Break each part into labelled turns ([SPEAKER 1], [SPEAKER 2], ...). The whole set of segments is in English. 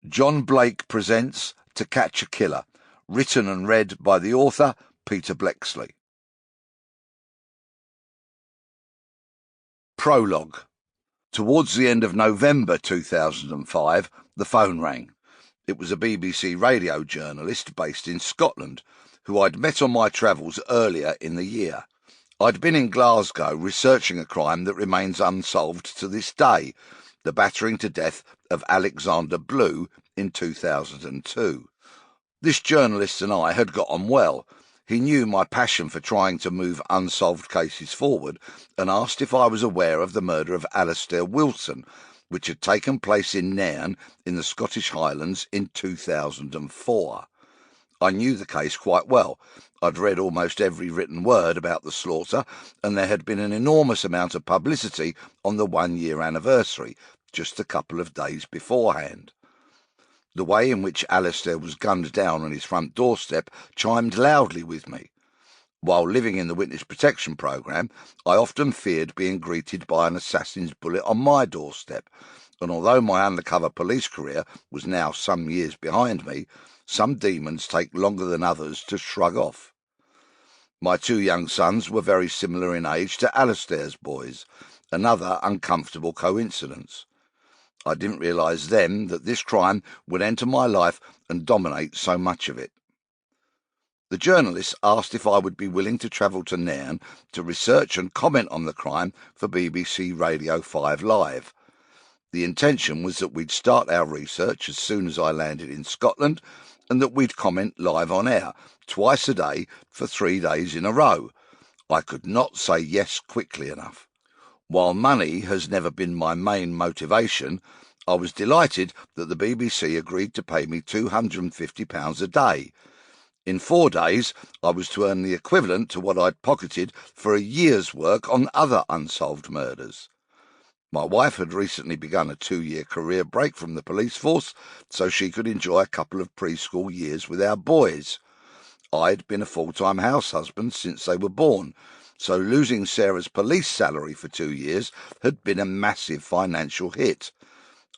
[SPEAKER 1] John Blake presents To Catch a Killer, written and read by the author, Peter Bleksley. Prologue. Towards the end of November 2005, the phone rang. It was a BBC radio journalist based in Scotland, who I'd met on my travels earlier in the year. I'd been in Glasgow researching a crime that remains unsolved to this day, the battering to death of Alexander Blue in 2002. This journalist and I had got on well. He knew my passion for trying to move unsolved cases forward and asked if I was aware of the murder of Alistair Wilson, which had taken place in Nairn in the Scottish Highlands in 2004. I knew the case quite well. I'd read almost every written word about the slaughter, and there had been an enormous amount of publicity on the 1-year anniversary, just a couple of days beforehand. The way in which Alistair was gunned down on his front doorstep chimed loudly with me. While living in the witness protection programme, I often feared being greeted by an assassin's bullet on my doorstep, and although my undercover police career was now some years behind me, some demons take longer than others to shrug off. My 2 young sons were very similar in age to Alistair's boys, another uncomfortable coincidence. I didn't realise then that this crime would enter my life and dominate so much of it. The journalist asked if I would be willing to travel to Nairn to research and comment on the crime for BBC Radio 5 Live. The intention was that we'd start our research as soon as I landed in Scotland, and that we'd comment live on air, twice a day for 3 days in a row. I could not say yes quickly enough. While money has never been my main motivation, I was delighted that the BBC agreed to pay me £250 a day. In 4 days, I was to earn the equivalent to what I'd pocketed for a year's work on other unsolved murders. My wife had recently begun a 2-year career break from the police force, so she could enjoy a couple of preschool years with our boys. I'd been a full-time house husband since they were born, so losing Sarah's police salary for 2 years had been a massive financial hit.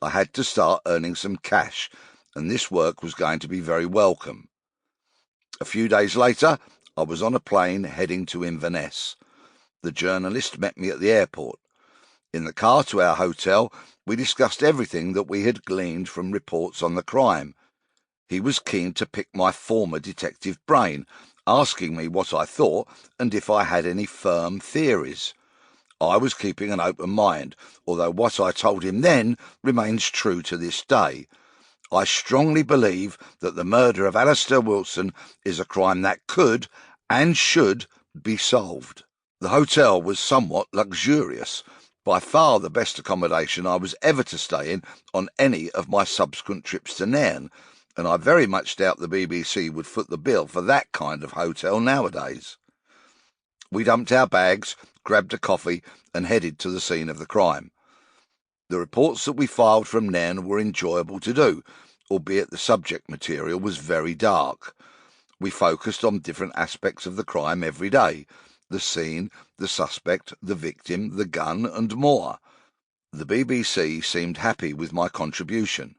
[SPEAKER 1] I had to start earning some cash, and this work was going to be very welcome. A few days later, I was on a plane heading to Inverness. The journalist met me at the airport. In the car to our hotel, we discussed everything that we had gleaned from reports on the crime. He was keen to pick my former detective brain, asking me what I thought and if I had any firm theories. I was keeping an open mind, although what I told him then remains true to this day. I strongly believe that the murder of Alistair Wilson is a crime that could and should be solved. The hotel was somewhat luxurious, by far the best accommodation I was ever to stay in on any of my subsequent trips to Nairn, and I very much doubt the BBC would foot the bill for that kind of hotel nowadays. We dumped our bags, grabbed a coffee, and headed to the scene of the crime. The reports that we filed from Nairn were enjoyable to do, albeit the subject material was very dark. We focused on different aspects of the crime every day: the scene, the suspect, the victim, the gun, and more. The BBC seemed happy with my contribution.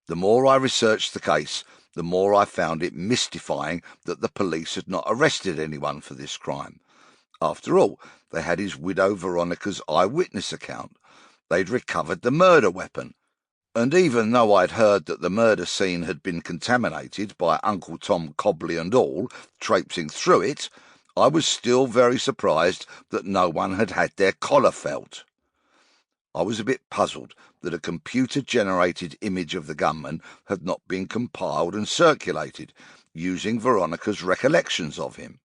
[SPEAKER 1] The more I researched the case, the more I found it mystifying that the police had not arrested anyone for this crime. After all, they had his widow Veronica's eyewitness account. They'd recovered the murder weapon. And even though I'd heard that the murder scene had been contaminated by Uncle Tom Cobley and all, traipsing through it, I was still very surprised that no one had had their collar felt. I was a bit puzzled that a computer-generated image of the gunman had not been compiled and circulated, using Veronica's recollections of him.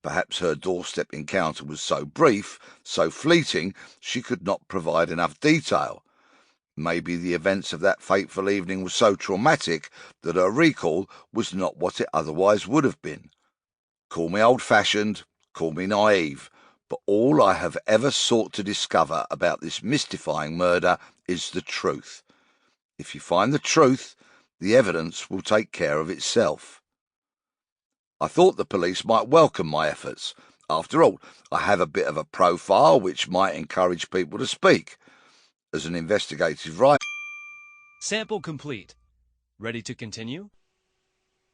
[SPEAKER 1] Perhaps her doorstep encounter was so brief, so fleeting, she could not provide enough detail. Maybe the events of that fateful evening were so traumatic that her recall was not what it otherwise would have been. Call me old-fashioned, call me naive, but all I have ever sought to discover about this mystifying murder is the truth. If you find the truth, the evidence will take care of itself. I thought the police might welcome my efforts. After all, I have a bit of a profile which might encourage people to speak. As an investigative writer...
[SPEAKER 2] Sample complete. Ready to continue?